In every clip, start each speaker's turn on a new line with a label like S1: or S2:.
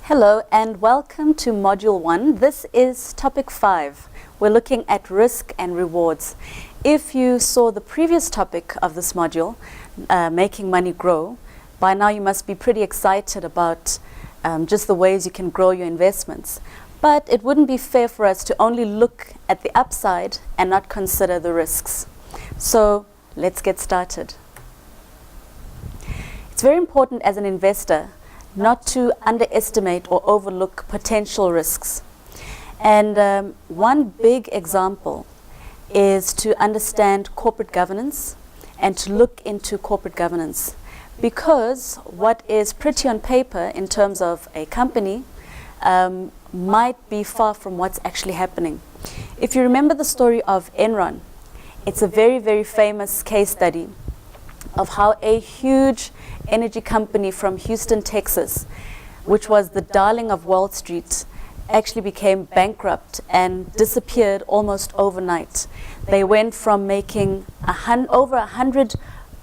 S1: Hello and welcome to Module 1. This is Topic 5. We're looking at risk and rewards. If you saw the previous topic of this module, making money grow, by now you must be pretty excited about just the ways you can grow your investments. But it wouldn't be fair for us to only look at the upside and not consider the risks. So let's get started. It's very important as an investor not to underestimate or overlook potential risks. And one big example is to understand corporate governance and to look into corporate governance, because what is pretty on paper in terms of a company might be far from what's actually happening. If you remember the story of Enron, it's a very, very famous case study of how a huge energy company from Houston, Texas, which was the darling of Wall Street, actually became bankrupt and disappeared almost overnight. They went from making over $100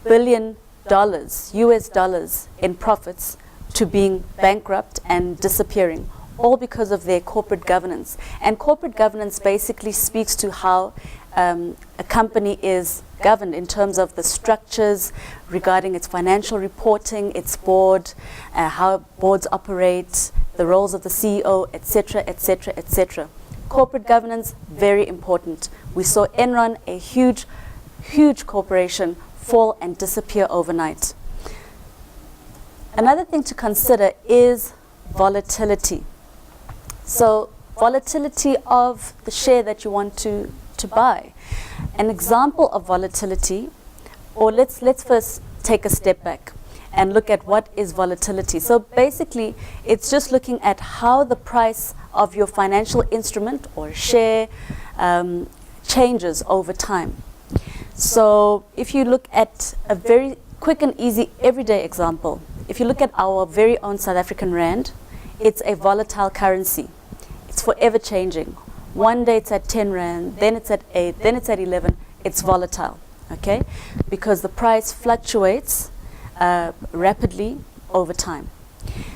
S1: billion US dollars in profits to being bankrupt and disappearing, all because of their corporate governance. And corporate governance basically speaks to how a company is governed in terms of the structures regarding its financial reporting, its board, how boards operate, the roles of the CEO, etc., etc., etc. Corporate governance, very important. We saw Enron, a huge, huge corporation, fall and disappear overnight. Another thing to consider is volatility. So volatility of the share that you want to buy. An example of volatility, or let's first take a step back and look at what is volatility. So basically, it's just looking at how the price of your financial instrument or share changes over time. So if you look at a very quick and easy everyday example, if you look at our very own South African rand, it's a volatile currency. It's forever changing. One day it's at 10 rand, then it's at 8, then it's at 11. It's volatile, okay? Because the price fluctuates rapidly over time.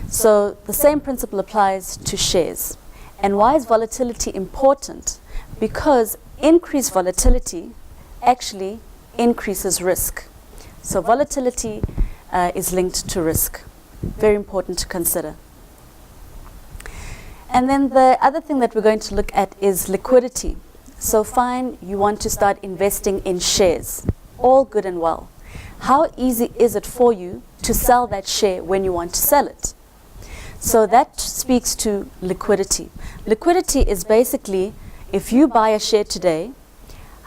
S1: So the same principle applies to shares. And why is volatility important? Because increased volatility actually increases risk. So volatility is linked to risk. Very important to consider. And then the other thing that we're going to look at is liquidity. So fine, you want to start investing in shares. All good and well. How easy is it for you to sell that share when you want to sell it? So that speaks to liquidity. Liquidity is basically, if you buy a share today,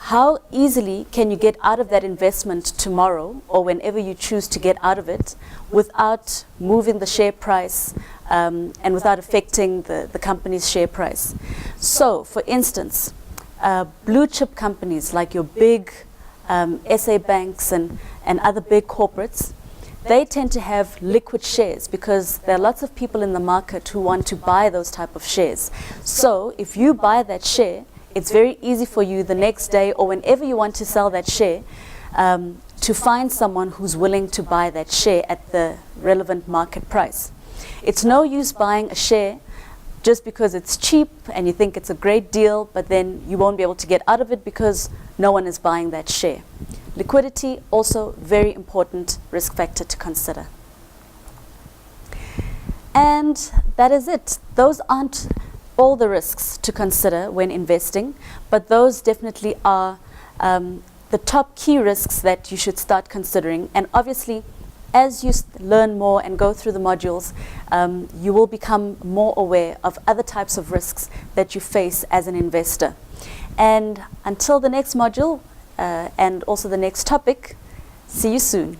S1: how easily can you get out of that investment tomorrow or whenever you choose to get out of it without moving the share price and without affecting the company's share price. So, for instance, blue chip companies like your big SA banks and other big corporates, they tend to have liquid shares because there are lots of people in the market who want to buy those type of shares. So, if you buy that share, it's very easy for you the next day or whenever you want to sell that share to find someone who's willing to buy that share at the relevant market price. It's no use buying a share just because it's cheap and you think it's a great deal, but then you won't be able to get out of it because no one is buying that share. Liquidity, also very important risk factor to consider. And that is it. Those aren't all the risks to consider when investing, but those definitely are the top key risks that you should start considering. And obviously, as you learn more and go through the modules, you will become more aware of other types of risks that you face as an investor. And until the next module and also the next topic, see you soon.